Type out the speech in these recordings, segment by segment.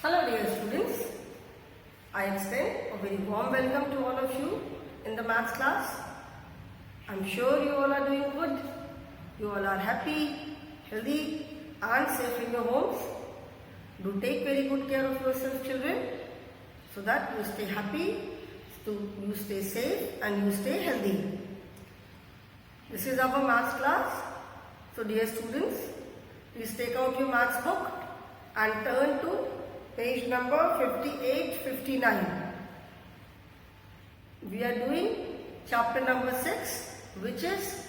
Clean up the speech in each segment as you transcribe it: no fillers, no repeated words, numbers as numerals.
Hello dear students, I extend a very warm welcome to all of you in the maths class. I'm sure you all are doing good, you all are happy, healthy and safe in your homes. Do take very good care of yourself children so that you stay happy, you stay safe and you stay healthy. This is our maths class. So dear students, please take out your maths book and turn to page number 58-59. We are doing chapter number 6, which is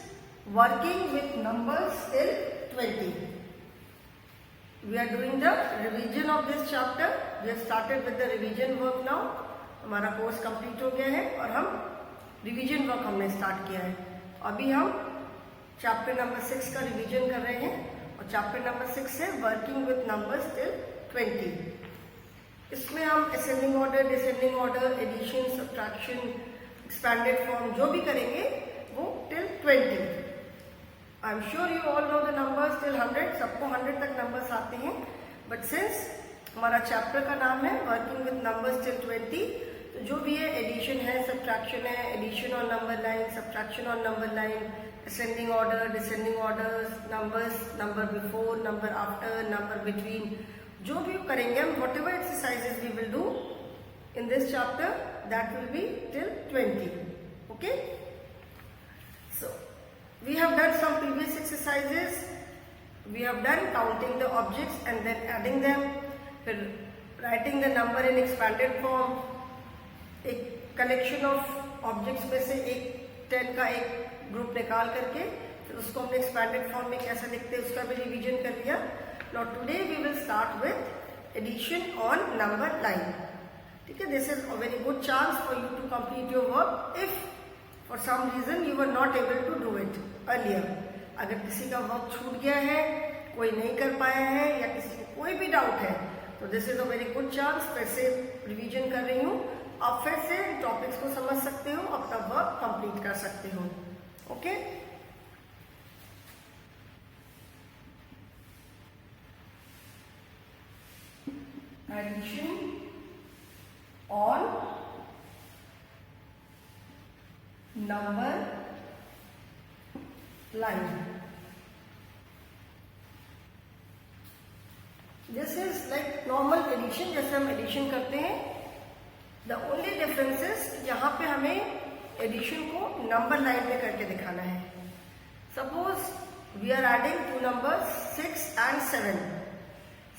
working with numbers till 20. We are doing the revision of this chapter. We have started with the revision work now. हमारा course complete हो गया है और हम revision work हमने start किया है. अभी हम चैप्टर नंबर 6 का रिवीजन कर रहे हैं और चैप्टर नंबर 6 है वर्किंग विथ नंबर्स टिल 20. इसमें हम ascending order, descending order, addition, subtraction, expanded form जो भी करेंगे वो till 20. I am sure you all know the numbers till 100. सबको 100 तक नंबर्स आते हैं, बट सिंस हमारा चैप्टर का नाम है वर्किंग विथ नंबर्स टिल 20, तो जो भी है एडिशन है, सब्ट्रैक्शन है, addition on number line, subtraction on number line, ascending order, descending order, numbers, number before, number after, number between, जो भी करेंगे हम, whatever exercises we will do in this chapter, that will be till 20. Okay, so we have done some previous exercises. We have done counting the objects and then adding them, फिर writing the number in expanded form, एक collection of objects में से एक 10 का एक group निकाल करके फिर उसको हमने एक्सपैंडेड फॉर्म में कैसे लिखते हैं उसका भी रिवीजन कर लिया. Now today we will start with addition on number line. ठीक है, this is a very good chance for you to complete your work if for some reason you were not able to do it earlier. अगर किसी का work छूट गया है, कोई नहीं कर पाया है या किसी को कोई भी डाउट है, तो this is a very good chance. फिर से रिवीजन कर रही हूँ, आप फिर से टॉपिक्स को समझ सकते हो, अपना वर्क कंप्लीट कर सकते हो. Okay, addition on number line. This is like normal addition, जैसे हम एडिशन करते हैं. The only difference is यहाँ पे हमें एडिशन को नंबर लाइन पे करके दिखाना है. Suppose we are adding two numbers 6 and 7.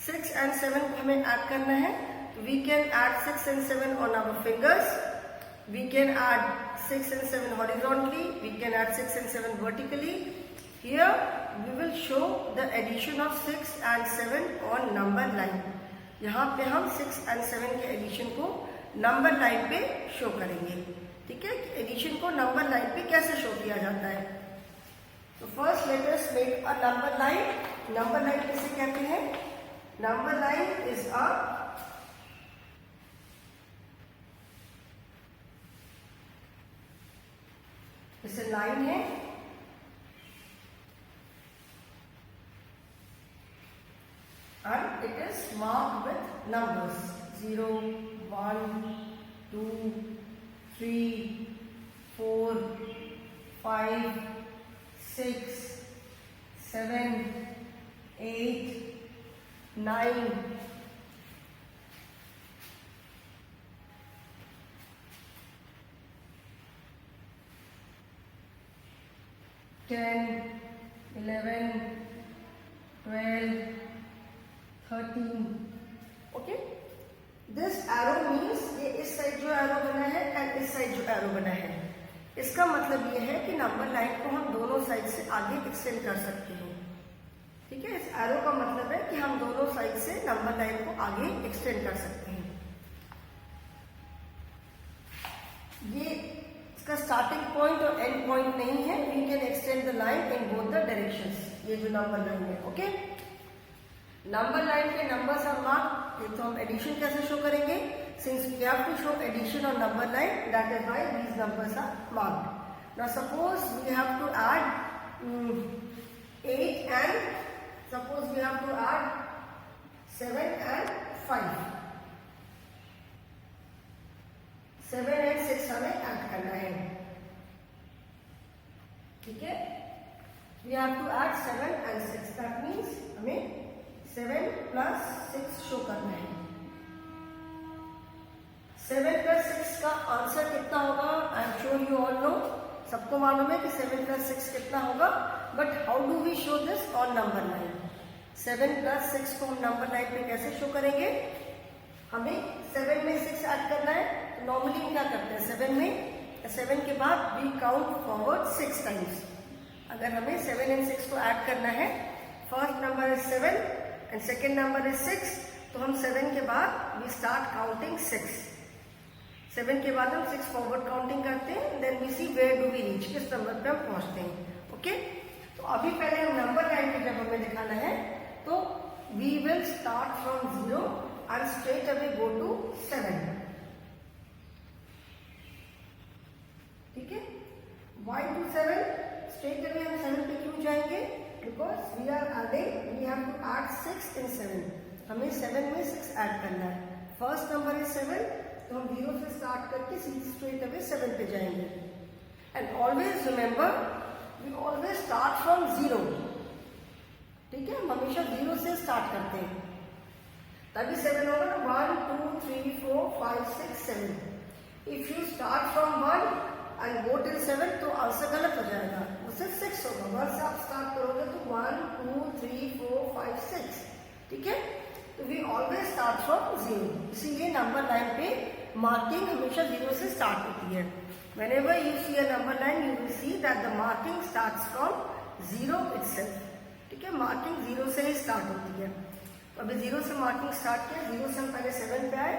6 and 7 को हमें ऐड करना है. We can add 6 and 7 on our fingers. We can add 6 and 7 horizontally. We can add 6 and 7 vertically. Here we will show the addition of 6 and 7 on number line. यहाँ पे हम 6 and 7 के addition को number line पे show करेंगे. ठीक है, addition को नंबर लाइन पे कैसे शो किया जाता है. तो first let us make a number line. Number line किसे कहते हैं? Number line is a line है and it is marked with numbers 0, 1, 2, 3, 4, 5, 6, 7, 8, 9, 10, 11, 12, 13. Okay, this arrow means ये इस साइड जो एरो बना है एंड इस साइड जो एरो बना है, इसका मतलब ये है कि नंबर लाइन को हम दोनों साइड से आगे एक्सटेंड कर सकते हैं. ठीक है, इस एरो का मतलब है कि हम दोनों साइड से नंबर लाइन को आगे एक्सटेंड कर सकते हैं. ये इसका स्टार्टिंग पॉइंट और एंड पॉइंट नहीं है. We can extend the line in both the directions. ये जो नंबर लाइन है, ओके, नंबर लाइन के नंबर्स आर मार्क्ड. ये तो हम एडिशन कैसे शो करेंगे? Since we have to show addition on number line, that is why these numbers are marked. Now suppose we have to add 8 and suppose we have to add 7 and 5. 7 and 6 हमें add करना है, ठीक है। We have to add 7 and 6, that means हमें 7 plus 6 show करना है। 7 plus 6 का answer कितना होगा? I am sure you all know, सबको मालूम है कि 7 plus 6 कितना होगा, but how do we show this on number line? 7 plus 6 को हम नंबर लाइन पे कैसे शो करेंगे? हमें 7 में 6 ऐड करना है, तो नॉर्मली हम क्या करते हैं, 7 के बाद वी काउंट फॉरवर्ड 6 टाइम्स। अगर हमें 7 and 6 को ऐड करना है, first number is 7 and second number is 6, तो हम 7 के बाद वी स्टार्ट काउंटिंग 6। 7 के बाद हम 6 फॉरवर्ड काउंटिंग करते हैं, then we see where do we reach, किस नंबर पे हम पहुंचते हैं। ओके, तो अभी पहले हम नंबर लाइन पे जब हमें दिखाना है, तो we will start from 0 and straight away go to 7, ठीक है। Why to 7? स्ट्रेट अवे हम 7 पे क्यों जाएंगे? Because we are adding, we have to add 6 in 7, हमें 7 में 6 ऐड करना है। फर्स्ट नंबर इज 7, तो हम 0 से स्टार्ट करके स्ट्रेट अवे 7 पे जाएंगे। And always remember, we always start from 0, ठीक है। हम हमेशा 0 से स्टार्ट करते हैं, तभी 7 होगा ना। 1 2 3 4 5 6 7। If you start from 1 and go till 7, तो आंसर गलत हो जाएगा, वो सिर्फ 6 होगा। 1 से आप स्टार्ट करोगे तो 1 2 3 4 5 6, ठीक है। तो वी ऑलवेज स्टार्ट फ्रॉम 0, इसीलिए नंबर लाइन पे मार्किंग हमेशा 0 से स्टार्ट होती है। Whenever you see a number line, you will see that the marking starts from 0 itself, ठीक है। मार्किंग 0 से ही स्टार्ट होती है। तो अभी 0 से मार्किंग स्टार्ट किया, 0 से हम पहले 7 पे आए।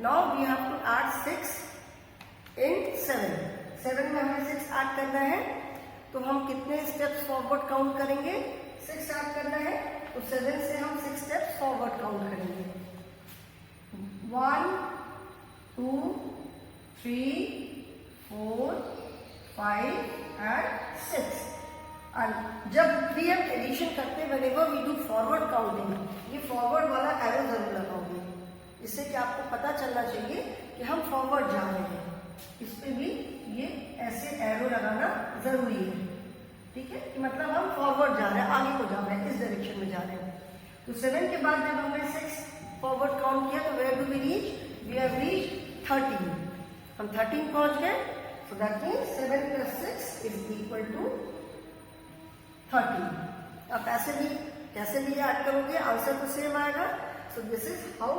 Now we have to add 6 in 7। 7 में हमें 6 ऐड करना है, तो हम कितने स्टेप्स फॉरवर्ड काउंट करेंगे? 6 ऐड करना है, तो 7 से हम 6 स्टेप्स फॉरवर्ड काउंट करेंगे। 1 2 3 4 5 and 6। और जब भी हम एडिशन करते हैं, whenever we do forward counting, ये फॉरवर्ड वाला एरो जरूर लगाओगे, इससे कि आपको पता चलना चाहिए कि हम फॉरवर्ड जा रहे हैं। इस पे भी ये ऐसे एरो लगाना जरूरी है, ठीक है, कि मतलब हम फॉरवर्ड जा रहे हैं, आगे को जा रहे हैं, इस डायरेक्शन में जा रहे हैं। तो 7 के बाद जब हमने 6 फॉरवर्ड काउंट किया, तो where do we reach? We have reached 13। हम 13 पहुंच गए, so that means 7 plus 6 is equal to 13। आप ऐसे भी कैसे भी याद करोगे, आंसर तो सेम आएगा। So this is how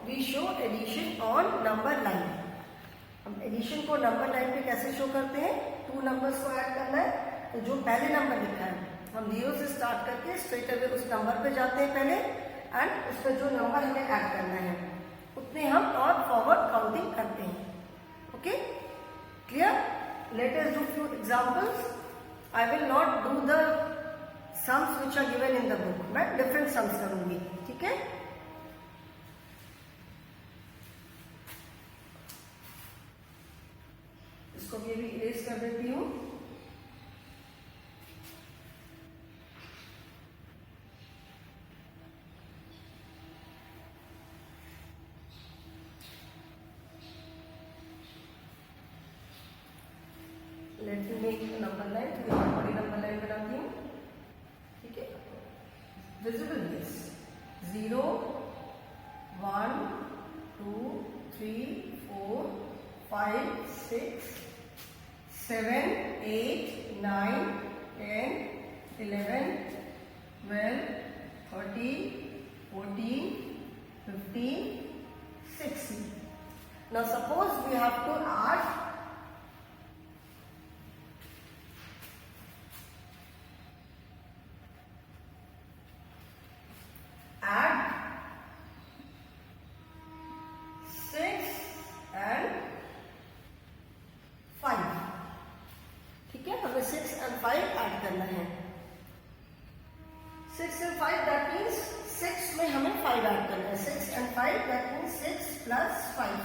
we show addition on number line। हम एडिशन को नंबर लाइन पे कैसे शो करते हैं? 2 नंबर्स को ऐड करना है, तो जो पहले नंबर लिखा है हम 0 से स्टार्ट करके स्ट्रेट अवे उस नंबर पे जाते हैं पहले, एंड उसका जो नंबर हमें ऐड करना है उतने हम और फॉरवर्ड काउंटिंग करते हैं। Okay, clear? Let us do few examples. I will not do the sums which are given in the book. मैं different sums करूंगी, ठीक है। इसको भी इरेज कर देती हूँ। Let me make number line, तो यहाँ बड़ी नंबर लाइन बनाती हूँ, ठीक है। Visible base 0 1 2 3 4 5 6 7 8 9 10 11 12 13 14 15 16। Now suppose we have to add हमें 6 and 5 ऐड करना है। 6 and 5 दैट मीन्स 6 में हमें 5 ऐड करना है। 6 and 5 that means 6 plus 5।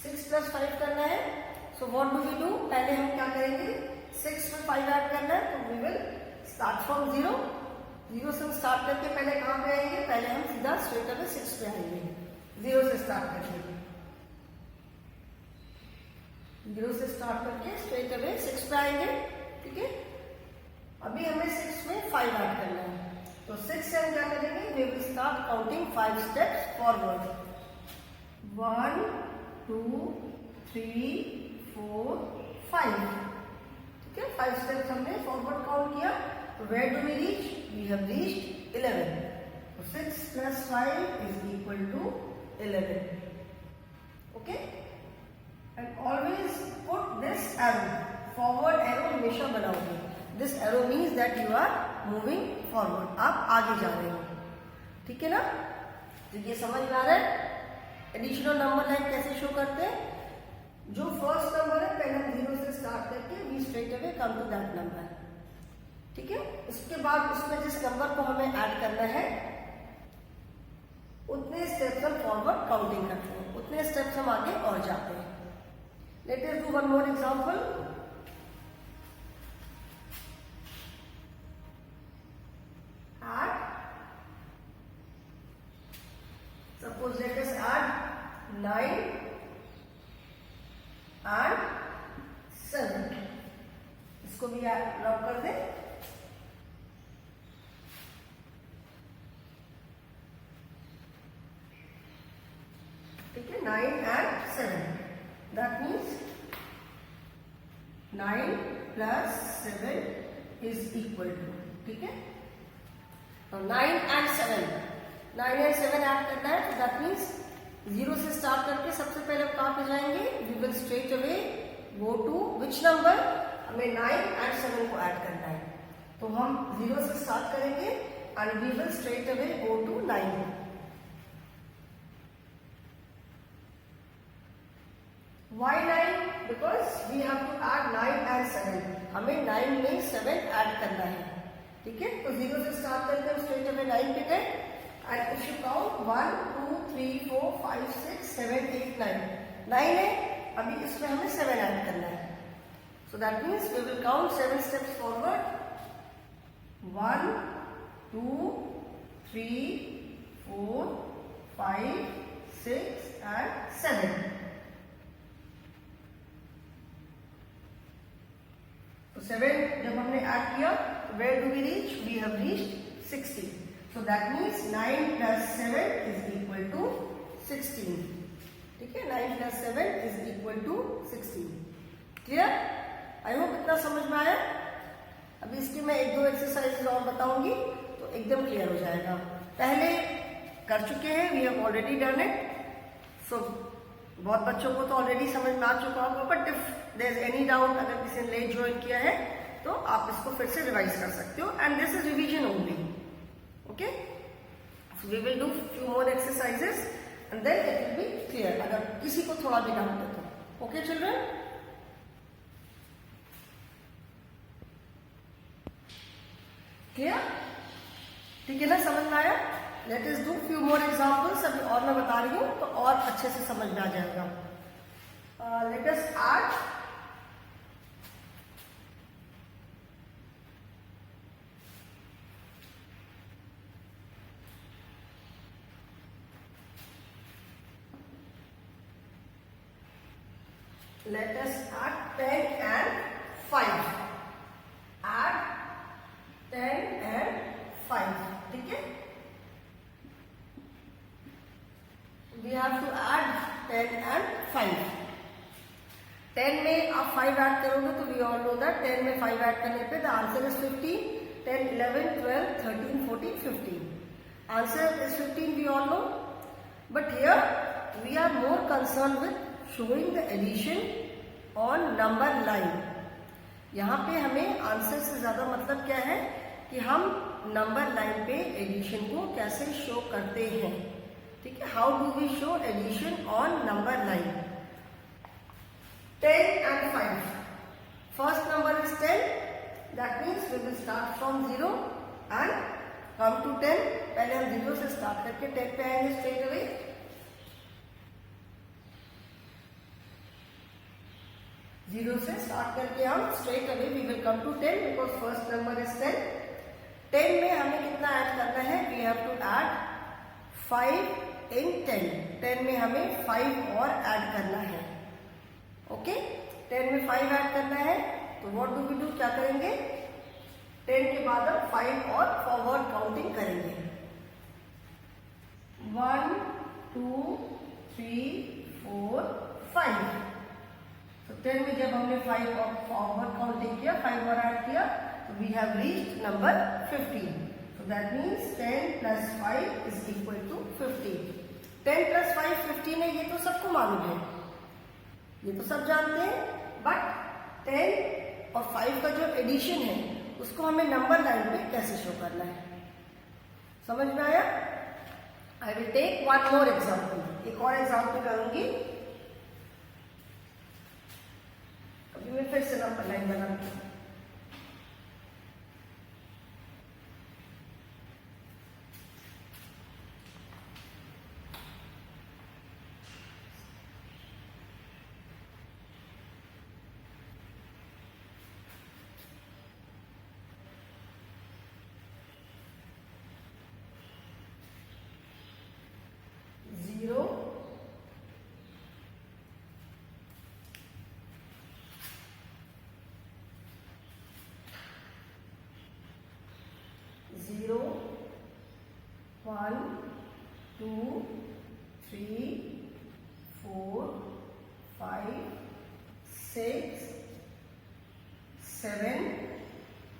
6 plus 5 करना है, so what do we do? पहले हम क्या करेंगे? 6 में 5 ऐड करना है, तो we will start from 0। Zero से स्टार्ट करके पहले कहाँ पे आएंगे, पहले हम सीधा स्ट्रेट अवे 6 पे आएंगे, जीरो से स्टार्ट करके, जीरो से स्टार्ट करके स्ट्रेट अवे 6 पे आएंगे। ठीक है, अभी हमें 6 में 5 ऐड करना है, तो 6 से हम क्या करेंगे, we will start counting 5 steps forward, 1 2 3 4 5। ठीक है, 5 स्टेप्स हमने फॉरवर्ड काउंट किया, तो where do we reach, we have reached 11, तो 6 + 5 = 11। Okay, and always put this arrow, forward arrow हमेशा बनाओगे, this arrow means that you are moving forward, आप आगे जा रहे हो। ठीक है ना, तो ये समझ में आ रहा है। एडिशनल नंबर लाइन कैसे शो करते हैं, जो फर्स्ट नंबर है पहले हम जीरो से स्टार्ट करके we straight away come to that number. ठीक है, उसके बाद उसमें जिस नंबर को हमें ऐड करना है उतने स्टेप्स हम फॉरवर्ड काउंटिंग करते हैं, उतने स्टेप्स हम आगे और जाते हैं। Late us do one more example. Suppose let us add 9 and 7, इसको भी लॉक कर दें। ठीक है, 9 and 7, that means 9 + 7 is equal to, ठीक है, तो 9 and 7 ऐड करना है, तो दैट मीन्स जीरो से स्टार्ट करके सबसे पहले हम कहाँ पे जाएंगे, we will straight away go to which number, हमें 9 and 7 को ऐड करना है, तो हम जीरो से स्टार्ट करेंगे and we will straight away go to 9। Why 9? Because we have to add 9 and 7, हमें 9 में 7 ऐड करना है। ठीक है, तो जीरो से स्टार्ट करके हम स्ट्रेट अवे 9 पे गए, and if you count 1 2 3 4 5 6 7 8 9 है, अभी इसमें हमें 7 ऐड करना है, so that means we will count 7 steps forward, 1 2 3 4 5 6 and 7। तो 7 जब हमने ऐड किया, where do we reach, we have reached 60, so that means 9 + 7 = 16। ठीक है, 9 + 7 = 16। क्लियर? आई होप इतना समझ में आया। अभी इसकी मैं 1-2 एक्सरसाइजेज और बताऊंगी तो एकदम क्लियर हो जाएगा। पहले कर चुके हैं, we have already done it, so बहुत बच्चों को तो ऑलरेडी समझ में आ चुका होगा, but if there is any doubt, अगर किसी ने लेट ज्वाइन किया है तो आप इसको फिर से रिवाइज कर सकते हो, and this is revision only. Okay, so we will do few more exercises and then it will be clear, अगर किसी को थोड़ा भी डाउट है तो। Okay children, clear? ठीक है ना, समझ में आया? Let us do few more examples, अभी और मैं बता रही हूँ तो और अच्छे से समझ में आ जाएगा। Let us add let us add 10 and 5, add 10 and 5। ठीक है, we have to add 10 and 5। 10 में आप 5 ऐड करोगे तो we all know that 10 में 5 ऐड करने पे the answer is 15, 10 11 12 13 14 15, answer is 15, we all know, but here we are more concerned with showing the addition on number line। यहाँ पे हमें आंसर से ज्यादा मतलब क्या है कि हम नंबर लाइन पे एडिशन को कैसे शो करते हैं। ठीक है, how do we show addition on number line. 10 and 5, first number is 10, that means we will start from 0 and come to 10। पहले हम 0 से स्टार्ट करके 10 पे आएंगे स्ट्रेट अवे। जीरो से स्टार्ट करके हम straight away we will come to 10 because first number is 10। 10 में हमें कितना ऐड करना है, we have to add 5 in 10. 10 में हमें 5 और ऐड करना है. ओके, 10 में 5 ऐड करना है. तो व्हाट डू वी डू, क्या करेंगे, 10 के बाद हम 5 और फॉरवर्ड काउंटिंग करेंगे. 1 2 3 4 5. तो 10 में जब हमने 5 और फॉरवर्ड काउंटिंग किया, 5 और ऐड किया, तो we have reached number 15. So that means 10 plus 5 is equal to 15. 10 plus 5 15 है, ये तो सबको मालूम है, ये तो सब जानते हैं. बट 10 और 5 का जो एडिशन है उसको हमें नंबर लाइन पे कैसे शो करना है, समझ में आया? I will take one more example. एक और एग्जाम्पल करूंगी. अभी मैं फिर से नंबर लाइन बनाऊंगी. Zero, 1 2 3 4 5 6 7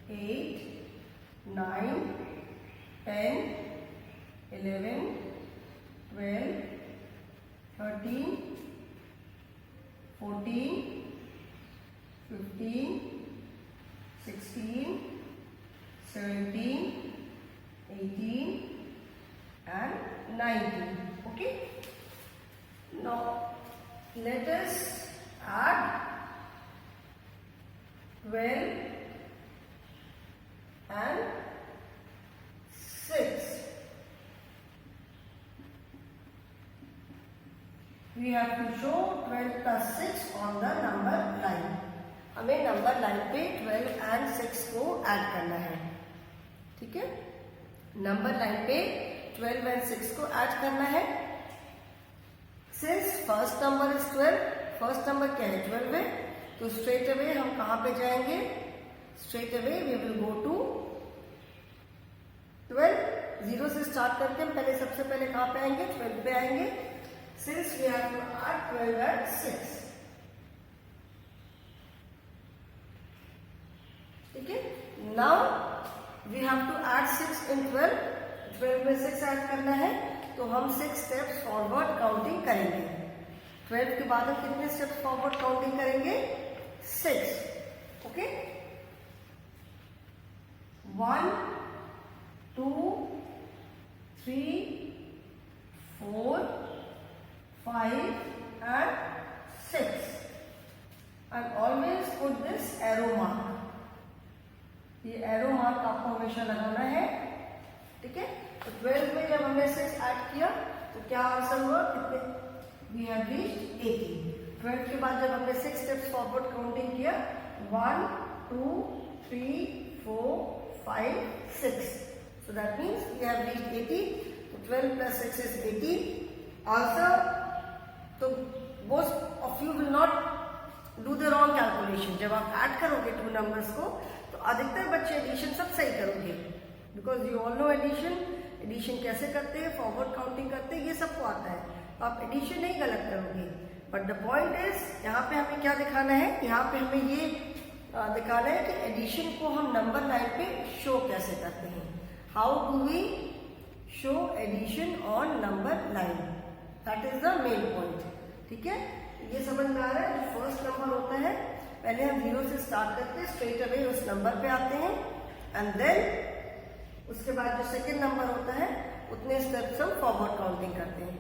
8 9 10 11 12 13 14 15 16 17 18 and 19. Okay, now let us add 12 and 6. We have to show 12 plus 6 on the number line. हमें नंबर लाइन पे 12 and 6 को ऐड करना है. ठीक है, नंबर लाइन पे 12 and 6 को ऐड करना है. Since first number is 12, first number क्या है, 12 है, तो स्ट्रेट अवे हम कहां पे जाएंगे, straight away we will go to 12. 0 से स्टार्ट करके हम पहले सबसे पहले कहां पे आएंगे, 12 पे आएंगे. Since we have to add 12 and 6. ठीक है, now we have to add 6 in 12. 12 में 6 ऐड करना है, तो हम 6 स्टेप्स फॉरवर्ड काउंटिंग करेंगे. 12 के बाद हम कितने स्टेप्स फॉरवर्ड काउंटिंग करेंगे, 6. Okay, 1 2 3 4 5 and 6. And always put this arrow mark. ये एरो मार्क आपको हमेशा लगाना है. ठीक है, तो 12 में जब हमने 6 ऐड किया तो क्या आंसर हुआ, कितने, वी हैव रीच्ड 18. 12 के बाद जब हमने 6 स्टेप्स फॉरवर्ड काउंटिंग किया, 1 2 3 4 5 6. So that means we have reached 80. तो 12 plus 6 is 18. आंसर, तो most of you will not do the wrong calculation. जब आप ऐड करोगे 2 नंबर्स को तो अधिकतर बच्चे एडिशन सब सही करोगे, because you all know addition कैसे करते हैं, फॉरवर्ड काउंटिंग करते हैं, ये सबको आता है. तो आप एडिशन नहीं गलत करोगे. बट द पॉइंट इज, यहाँ पे हमें क्या दिखाना है, यहाँ पे हमें ये दिखाना है कि एडिशन को हम नंबर लाइन पे शो कैसे करते हैं. How do we show addition on number line, that is the main point. ठीक है, ये समझ में आ रहा है. जो फर्स्ट नंबर होता है, पहले हम 0 से स्टार्ट करते हैं, स्ट्रेट अवे उस नंबर पे आते हैं, एंड देन उसके बाद जो सेकंड नंबर होता है उतने स्टेप्स हम फॉरवर्ड काउंटिंग करते हैं.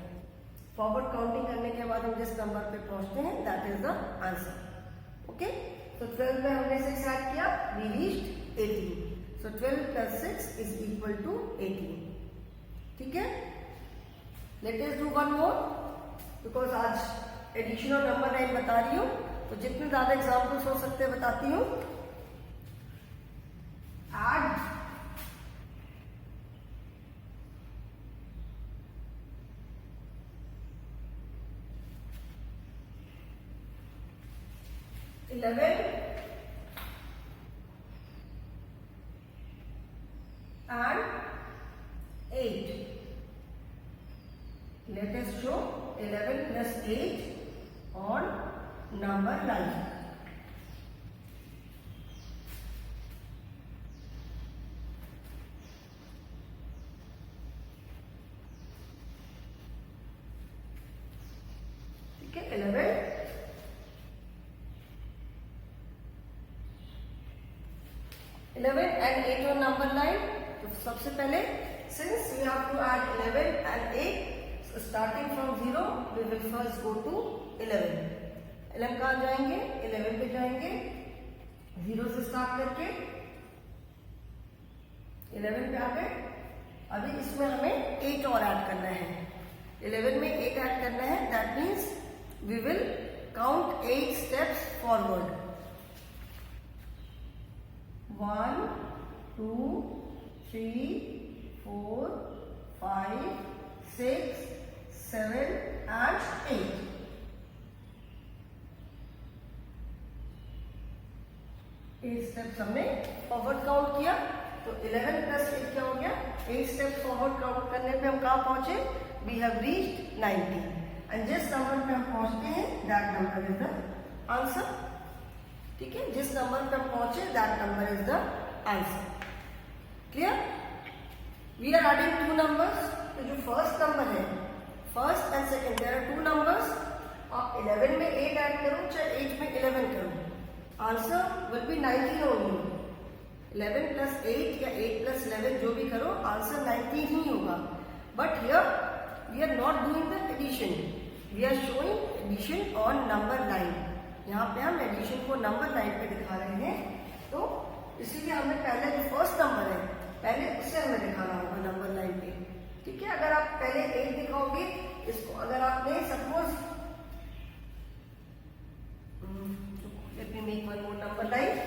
फॉरवर्ड काउंटिंग करने के बाद हम जिस नंबर पे पहुंचते हैं, that is the answer. Okay, तो 12 में हमने 6 ऐड किया, we reached 18. So 12 plus 6 is equal to 18. ठीक है, let us do one more, because आज एडिशन और नंबर लाइन बता रही हूँ, तो जितने ज्यादा एग्जाम्पल्स हो सकते हैं बताती हूँ. Add 11 and 8. Let us show 11 plus 8 on number line. Okay, 11 and 8 on number line. तो सबसे पहले since we have to add 11 and 8, so starting from 0 we will first go to 11. 11 कहाँ जाएंगे? 11 पे जाएंगे 0 से स्टार्ट करके 11 पे आ गए. अभी इसमें हमें 8 और ऐड करना है. 11 में 8 ऐड करना है. That means we will count 8 steps forward. 1, 2, 3, 4, 5, 6, 7 and 8. Eight steps हमने फॉरवर्ड काउंट किया. तो 11 प्लस 8 क्या हो गया? 8 स्टेप्स फॉरवर्ड काउंट करने पे हम कहाँ पहुंचे? We have reached 90. एंड जिस नंबर पे हम पहुंचते हैं that number is the answer. ठीक है, जिस नंबर पे हम पहुंचे that number is the answer. Clear? We are adding 2 numbers. तो जो फर्स्ट नंबर है, first and second, there are 2 numbers. आप 11 में 8 ऐड करो चाहे 8 में 11 करो, answer will be 19 only. 11 plus 8 या 8 प्लस 11 जो भी करो, आंसर 19 ही होगा. But here we are not doing the addition, we are showing addition on number line. यहाँ पे हम एडिशन को नंबर लाइन पे दिखा रहे हैं. तो इसीलिए हमें पहले जो फर्स्ट नंबर है पहले उससे हमें दिखाना होगा नंबर लाइन पे. ठीक है, अगर आप पहले 8 दिखाओगे इसको, अगर आपने suppose let me make one more number line.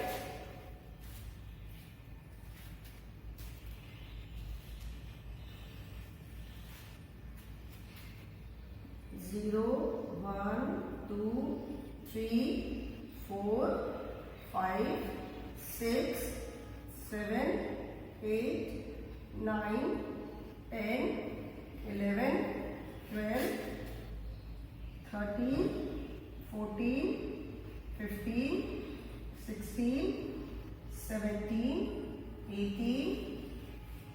0, 1, 2, 3, 4, 5, 6, 7, 8, 9, 10, 11, 12, 13, 14, 15, 16, 17, 18,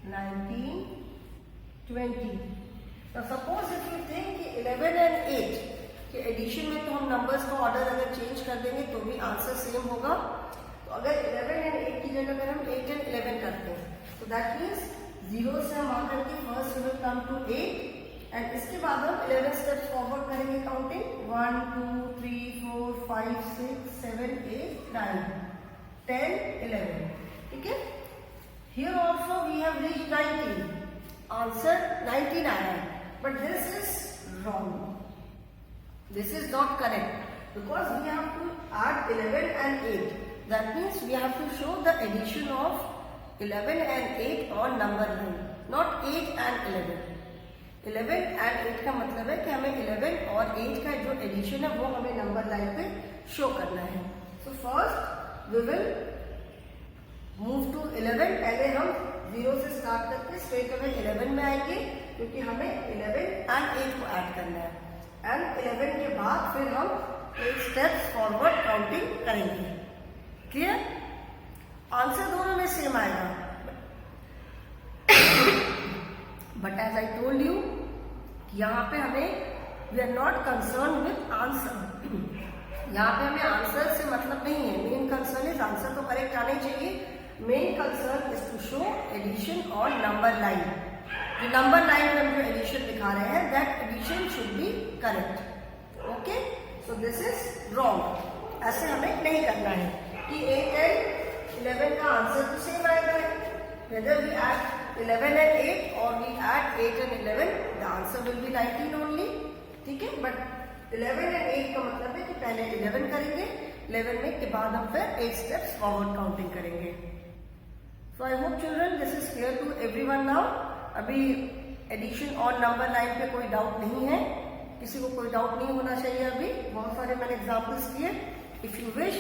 19, 20. Now suppose if you think कि 11 and 8 के एडिशन में तो हम नंबर्स का ऑर्डर अगर चेंज कर देंगे तो भी आंसर सेम होगा. तो अगर 11 एंड 8 की जगह अगर हम 8 एंड 11 करते हैं तो दैट मीन्स 0 से हम आकर के first we will come to 8 and इसके बाद हम 11 स्टेप्स फॉरवर्ड करेंगे काउंटिंग. 1, 2, 3, 4, 5, 6, 7, 8, 9, 10, 11. ठीक है, here also we have reached 19. Answer 19 आया है. But this is wrong, this is not correct because we have to add 11 and 8. That means we have to show the addition of 11 and 8 on number line, not 8 and 11. 11 and 8 का मतलब है कि हमें 11 और 8 का जो एडिशन है वो हमें नंबर लाइन पे शो करना है. So first we will move to 11. पहले हम 0 से स्टार्ट करके स्ट्रेट अवे 11 में आएंगे क्योंकि हमें 11 एंड 8 को ऐड करना है. एंड 11 के बाद फिर हम 8 स्टेप्स फॉरवर्ड काउंटिंग करेंगे. क्लियर? आंसर दोनों में सेम आएगा. But as I told you, यहाँ पे हमें we are not concern with answer. यहाँ पे हमें आंसर से मतलब नहीं है. मेन कंसर्न इज आंसर तो करेक्ट आने चाहिए. Main concern is to show addition on number line. जो नंबर लाइन में हम जो एडिशन दिखा रहे हैं that addition should be correct. Okay, so this is wrong. ऐसे हमें नहीं करना है कि 8 एंड 11 का आंसर तो सेम आएगा. Whether we add 11 and 8 or we add 8 and 11, the answer will be 19 only. ठीक है, बट 11 and 8 का मतलब है कि पहले 11 करेंगे, 11 में के बाद हम फिर 8 स्टेप्स फॉरवर्ड काउंटिंग करेंगे. So I hope children this is clear to everyone now. अभी एडिशन और नंबर लाइन पे कोई डाउट नहीं है, किसी को कोई डाउट नहीं होना चाहिए. अभी बहुत सारे मैंने एग्जाम्पल्स दिए. If you wish,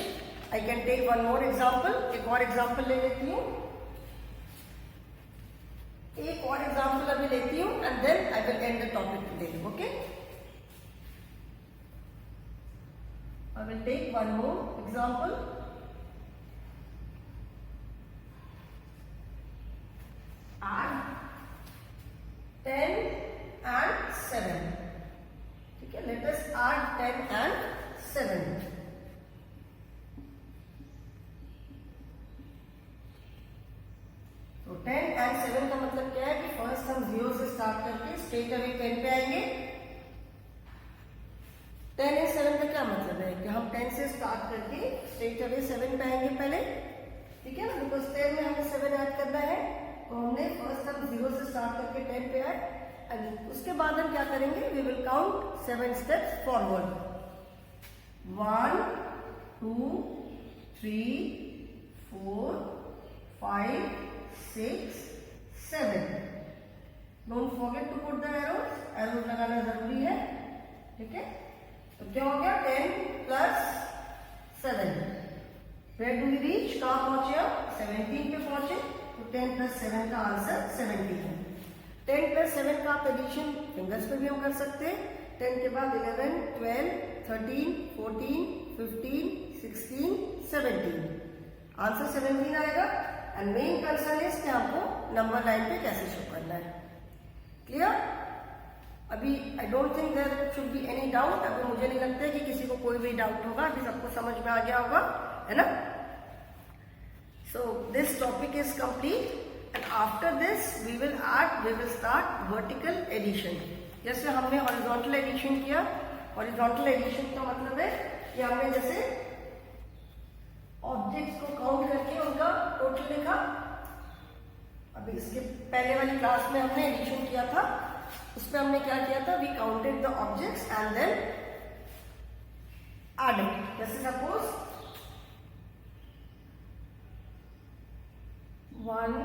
I can take one more example. एक और एग्जाम्पल ले लेती हूँ, एक और एग्जाम्पल अभी लेती हूँ, and then I will end the topic today. Okay? I will take one more example. Add 10 and 7. ठीक है, let us add 10 and 7. तो 10 and 7 का मतलब क्या है कि फर्स्ट हम 0 से स्टार्ट करके स्ट्रेट अवे 10 पे आएंगे। 10 and 7 का क्या मतलब है कि हम 10 से स्टार्ट करके स्ट्रेट अवे 7 पे आएंगे पहले, ठीक है ना, बिकॉज 10 में हमें 7 ऐड करना है, तो हमने फर्स्ट हम 0 से स्टार्ट करके 10 पे आए, एंड उसके बाद हम क्या करेंगे, we will count 7 steps forward. 1 2 3 4 5 6 7. Don't forget to put the arrows. Arrows लगाना जरूरी है, ठीक है। तो क्या हो गया, 10 plus 7. Where do we reach? कहाँ पहुंचे हम? 17 पे पहुंचे। तो 10 plus 7 का आंसर 17 है। 10 plus 7 का आप एडिशन फिंगर्स पे भी हम कर सकते हैं। 10 के बाद 11 12 13 14 15 16 17, आंसर 17 आएगा। एंड मेन कंसर्न इज कि आपको नंबर लाइन पे कैसे शो करना है। क्लियर? अभी I don't think there should be any doubt. अभी मुझे नहीं लगता है कि किसी को कोई भी डाउट होगा, अभी सबको समझ में आ गया होगा, है ना। So this topic is complete and after this we will start vertical addition. जैसे हमने हॉरिजॉन्टल एडिशन किया, हॉरिजॉन्टल एडिशन का मतलब है कि हमने जैसे ऑब्जेक्ट्स को काउंट करके उनका टोटल लिखा। अभी इसके पहले वाली क्लास में हमने एडिशन किया था, उसमें हमने क्या किया था, we counted the objects and then added. जैसे suppose 1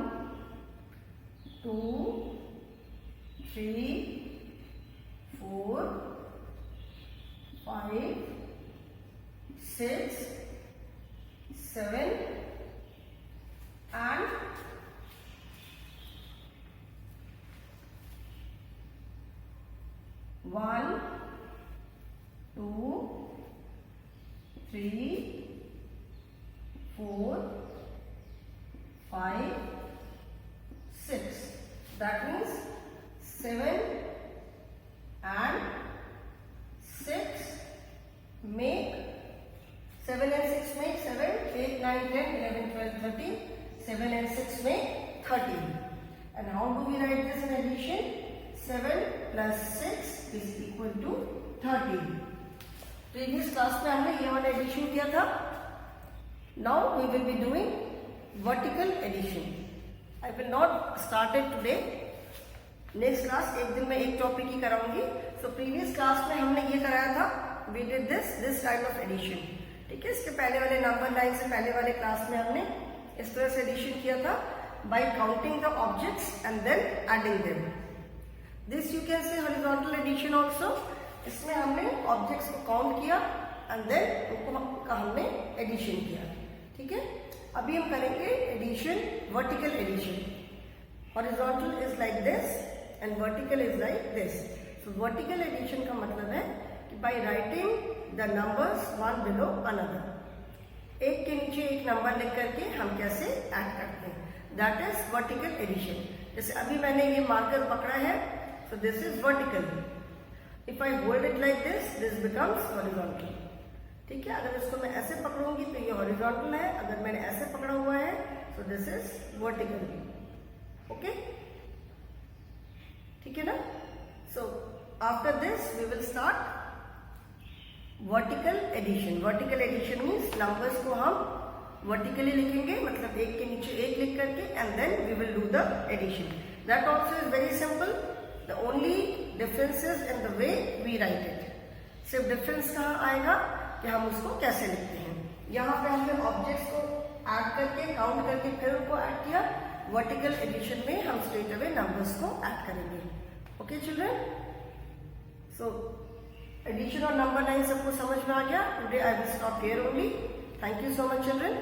2 3 4 5 6 7 and 1 2 3 4 5 6. That means 7 and 6 make 7 and 6 make 7, 8, 9, 10, 11, 12, 13. 7 and 6 make 13. And how do we write this in addition? 7 plus 6 is equal to 13. Previous class में हमने ये वाला addition किया था. Now we will be doing vertical addition. I will not start it today. Next class एक दिन में एक टॉपिक ही कराऊंगी. So previous class में हमने ये कराया था. We did this kind of addition. ठीक है, इसके पहले वाले नंबर लाइन से पहले वाले क्लास में हमने इस तरह से एडिशन किया था, by counting the objects and then adding them. This you can say horizontal addition also. इसमें हमने ऑब्जेक्ट्स को काउंट किया एंड देन उनका हमने एडिशन किया, ठीक है। अभी हम करेंगे addition, vertical addition. Horizontal is like this and vertical is like this. So vertical addition का मतलब है कि by writing the numbers one below another, एक के नीचे एक नंबर लिख करके हम कैसे ऐड करते हैं, दैट इज वर्टिकल एडिशन। जैसे अभी मैंने ये मार्कर पकड़ा है, so this is vertical. If I hold it like this, this becomes horizontal, ठीक है। अगर इसको मैं ऐसे पकड़ूंगी तो ये हॉरिजॉन्टल है, अगर मैंने ऐसे पकड़ा हुआ है so this is vertical, okay, ठीक है ना। So after this we will start vertical addition. Vertical addition means numbers को हम वर्टिकली लिखेंगे, मतलब एक के नीचे एक लिख करके, and then we will do the addition. That also is very simple. The only difference is in the way we write it. सिर्फ डिफरेंस कहाँ आएगा कि हम उसको कैसे लिखते हैं। यहाँ पे हमने ऑब्जेक्ट्स को ऐड करके, काउंट करके फिर उनको ऐड किया। वर्टिकल एडिशन में हम स्ट्रेट अवे नंबर्स को ऐड करेंगे, ओके चिल्ड्रन। सो एडिशन और नंबर लाइन सबको समझ में आ गया. Today I will stop here only. Thank you so much children.